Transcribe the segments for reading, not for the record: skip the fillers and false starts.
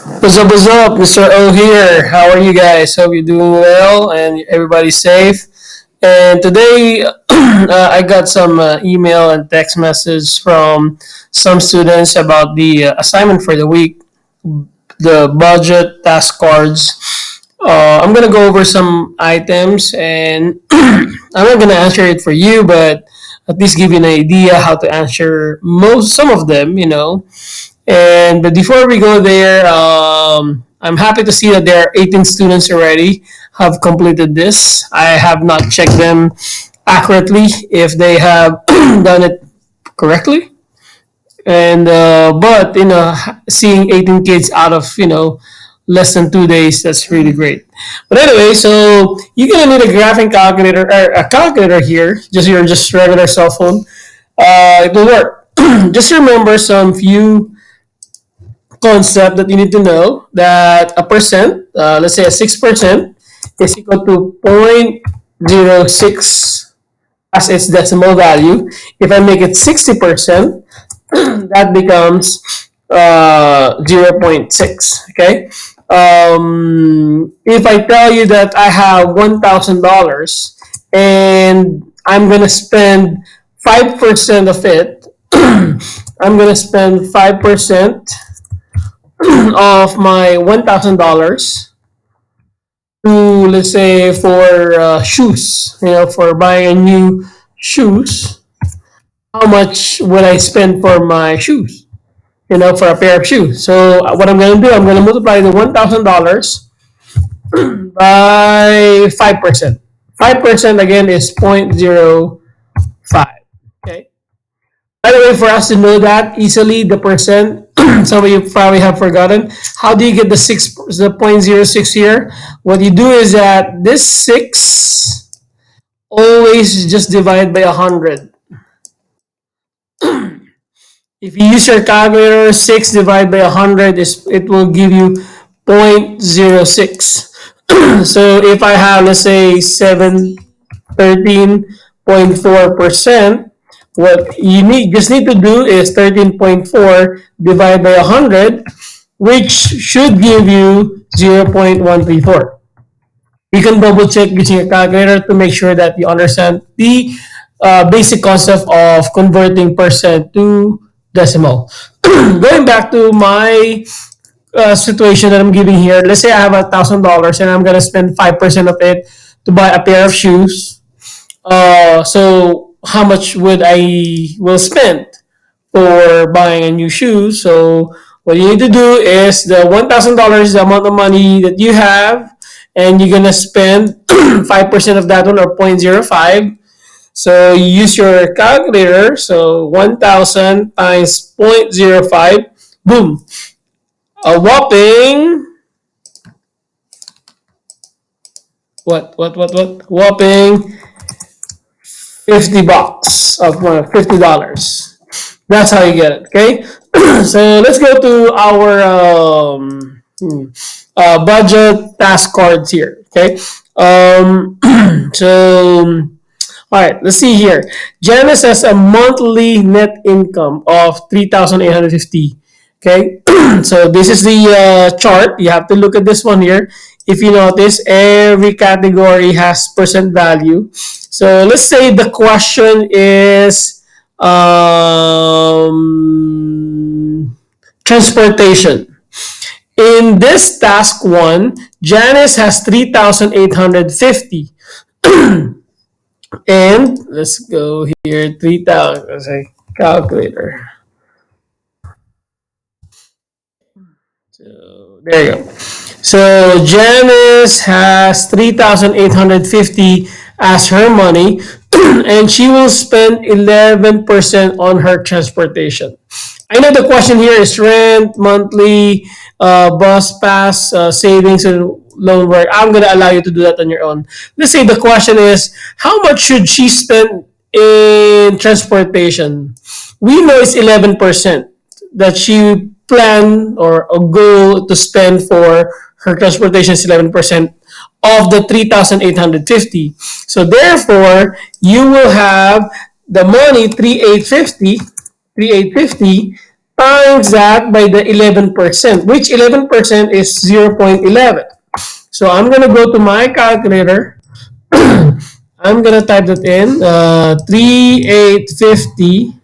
What's up, Mr. O here. How are you guys? Hope you're doing well and everybody's safe. And today, I got some email and text message from some students about the assignment for the week, the budget task cards. I'm gonna go over some items, and I'm not gonna answer it for you, but at least give you an idea how to answer some of them. And but before we go there, I'm happy to see that there are 18 students already have completed this. I have not checked them accurately if they have done it correctly. And but seeing 18 kids out of less than 2 days, that's really great. But anyway, so you're gonna need a graphing calculator or a calculator here. Just regular cell phone. It will work. Just remember some few concept that you need to know that a percent, let's say a 6%, is equal to 0.06 as its decimal value. If I make it 60%, that becomes 0.6. Okay. If I tell you that I have $1,000 and I'm gonna spend 5% of it, I'm gonna spend 5% of my $1,000 to, let's say, for shoes, for buying a new shoes. How much would I spend for my shoes? For a pair of shoes. So what I'm gonna do, I'm gonna multiply the $1,000 by 5%. 5% again is 0.05. Okay. By the way, for us to know that easily, the percent, some of you probably have forgotten. How do you get the 0.06 here? What you do is that this 6 always just divide by 100. If you use your calculator, 6 divided by 100 it will give you 0.06. So if I have, let's say, 13.4%, what you just need to do is 13.4 divided by 100, which should give you 0.134. You can double check using a calculator to make sure that you understand the basic concept of converting percent to decimal. Going back to my situation that I'm giving here, let's say I have $1,000 and I'm gonna spend 5% of it to buy a pair of shoes. So how much would I will spend for buying a new shoe? So what you need to do is the $1,000 is the amount of money that you have, and you're gonna spend 5% of that one, or 0.05. So you use your calculator. So 1,000 times 0.05, boom, a whopping whopping $50 of $50. That's how you get it. Okay. So let's go to our budget task cards here. Okay. So all right, let's see here. Janice has a monthly net income of 3,850. Okay, so this is the chart. You have to look at this one here. If you notice, every category has percent value. So let's say the question is transportation. In this task one, Janice has 3,850. And let's go here, 3,000, let's say, calculator. So there you go. So Janice has 3,850 as her money, and she will spend 11% on her transportation. I know the question here is rent, monthly, bus pass, savings, and loan work. I'm gonna allow you to do that on your own. Let's say the question is, how much should she spend in transportation? We know it's 11% that she plan or a goal to spend for her transportation is 11% of the 3,850. So therefore, you will have the money 3,850 times that by the 11%, which 11% is 0.11. So I'm gonna go to my calculator. I'm gonna type that in 3850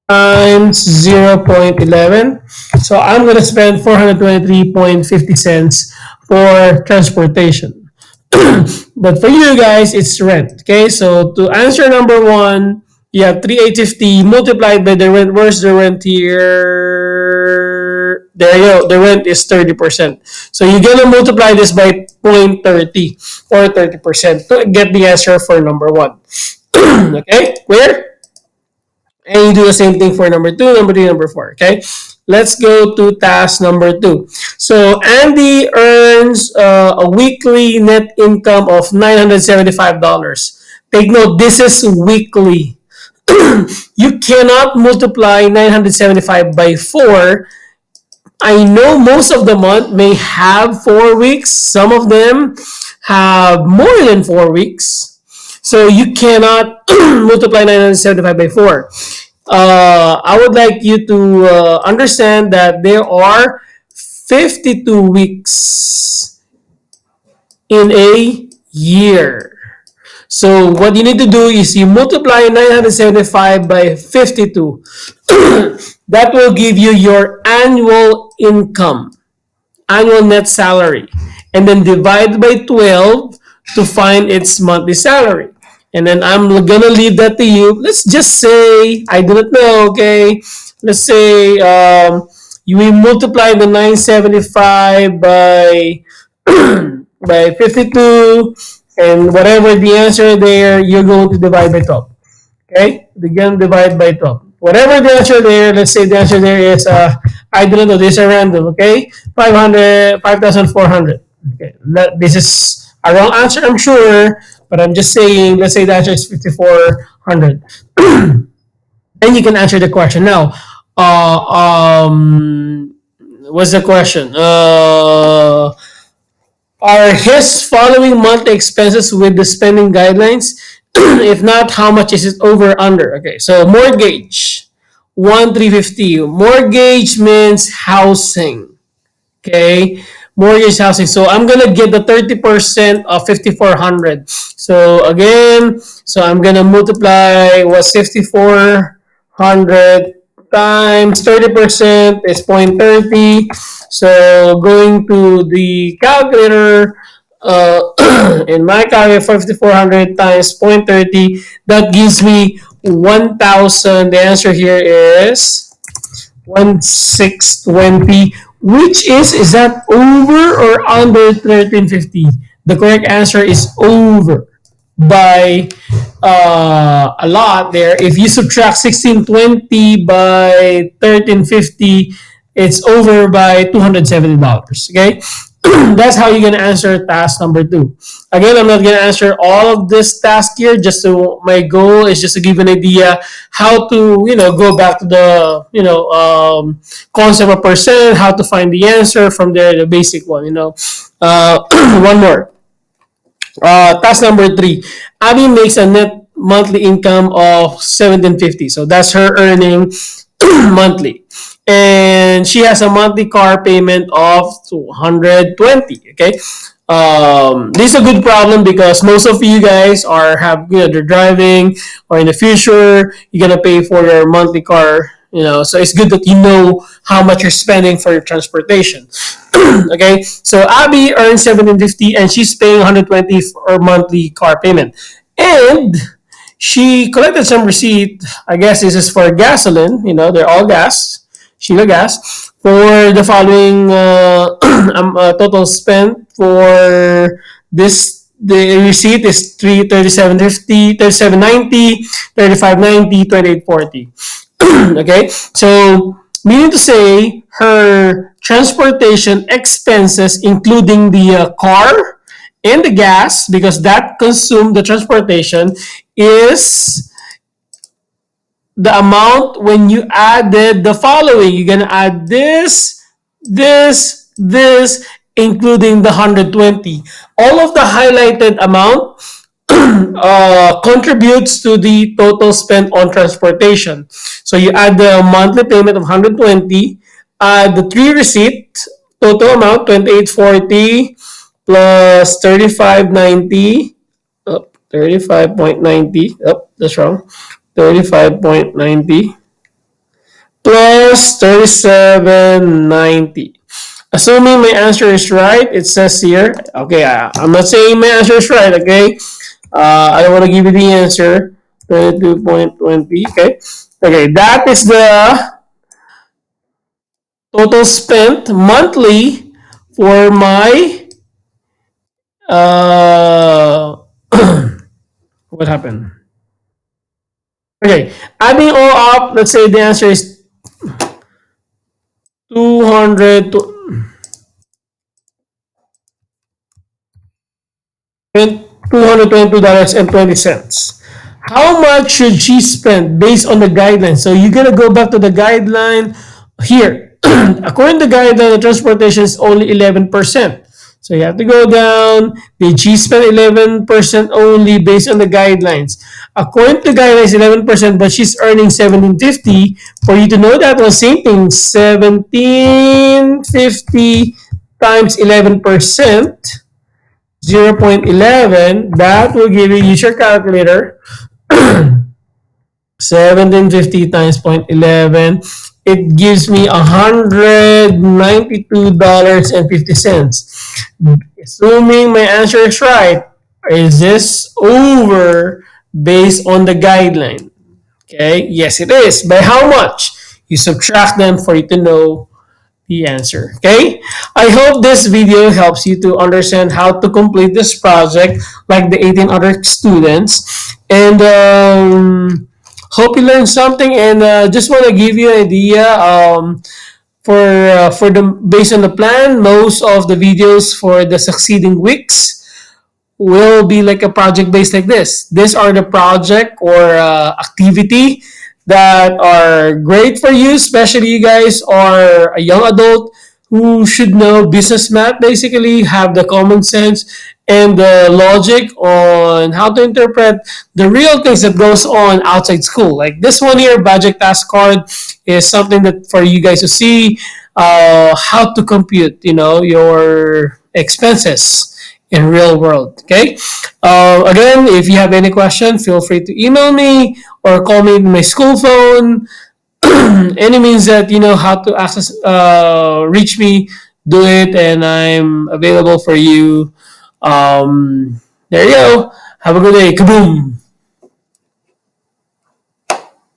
times 0.11. So I'm gonna spend 423.50 cents for transportation. But for you guys, it's rent. Okay, so to answer number one, you have 3,850 multiplied by the rent. Where's the rent here? There you go. The rent is 30%. So you're gonna multiply this by 0.30 or 30% to get the answer for number one. Okay, clear? And you do the same thing for number two, number three, number four. Okay, let's go to task number two. So Andy earns a weekly net income of $975. Take note, this is weekly. You cannot multiply 975 by 4. I know most of the month may have 4 weeks. Some of them have more than 4 weeks. So you cannot multiply 975 by 4. I would like you to understand that there are 52 weeks in a year. So what you need to do is you multiply 975 by 52. That will give you your annual income, annual net salary, and then divide by 12 to find its monthly salary. And then I'm gonna leave that to you. Let's just say I do not know. Okay, let's say you will multiply the 975 by by 52, and whatever the answer there, you're going to divide by 12. Okay, again divide by 12. Whatever the answer there, let's say the answer there is I don't know, this is a random. Okay, 500, 5,400. Okay, this is a wrong answer, I'm sure, but I'm just saying, let's say the answer is 5,400. Then you can answer the question now. What's the question? Are his following monthly expenses with the spending guidelines? If not, how much is it over under? Okay, so mortgage, 1,350. Mortgage means housing. Okay, mortgage housing. So I'm gonna get the 30% of 5,400. So again, so I'm gonna multiply what's 5,400 times 30% is 0.30. So going to the calculator, in my calculator, 5,400 times 0.30, that gives me 1,000. The answer here is 1,620, which is that over or under 1350? The correct answer is over by a lot there. If you subtract 1620 by 1350, it's over by $270. Okay, that's how you're gonna answer task number two. Again, I'm not gonna answer all of this task here. Just so my goal is just to give an idea how to go back to the concept of percent, how to find the answer from there, the basic one. One more. Task number three. Abby makes a net monthly income of 1750. So that's her earning monthly. And she has a monthly car payment of 220. Okay. This is a good problem because most of you guys they're driving, or in the future you're gonna pay for your monthly car. So it's good that you know how much you're spending for your transportation. Okay, so Abby earns 1750 and she's paying 120 for her monthly car payment, and she collected some receipt. I guess this is for gasoline. They're all gas, Sheila gas, for the following total spent for this. The receipt is 3750, 3790, 3590, 2840. Okay, so meaning to say her transportation expenses, including the car and the gas, because that consumed the transportation, is the amount when you added the following. You're gonna add this, including the 120. All of the highlighted amount contributes to the total spent on transportation. So you add the monthly payment of 120, add the three receipt, total amount 2840 plus 3590. Oh, 35.90. Oh, that's wrong. 35.90 plus 3790. Assuming my answer is right, it says here, okay, I'm not saying my answer is right, okay? I don't want to give you the answer. 22.20, okay? Okay, that is the total spent monthly for my, uh, what happened? Okay, adding all up, let's say the answer is 200, $222.20. How much should she spend based on the guidelines? So you're gonna go back to the guideline here. According to the guideline, the transportation is only 11%. So you have to go down. Did she spend 11% only based on the guidelines? According to the guidelines, 11%, but she's earning 1750. For you to know that was same thing, 1750 times 11%. 0.11, that will give you, use your calculator, 1750 times 0.11, it gives me $192.50. Assuming my answer is right, is this over based on the guideline? Okay, yes it is. By how much? You subtract them for you to know the answer. Okay, I hope this video helps you to understand how to complete this project like the 18 other students, and hope you learned something, and just want to give you an idea, for the based on the plan, most of the videos for the succeeding weeks will be like a project based like this. These are the project or activity that are great for you, especially you guys are a young adult who should know business math, basically have the common sense and the logic on how to interpret the real things that goes on outside school. Like this one here, budget task card, is something that for you guys to see how to compute, your expenses in real world. Okay. Again, if you have any question, feel free to email me or call me in my school phone. Any means that you know how to access, reach me, do it, and I'm available for you. There you go. Have a good day. Kaboom.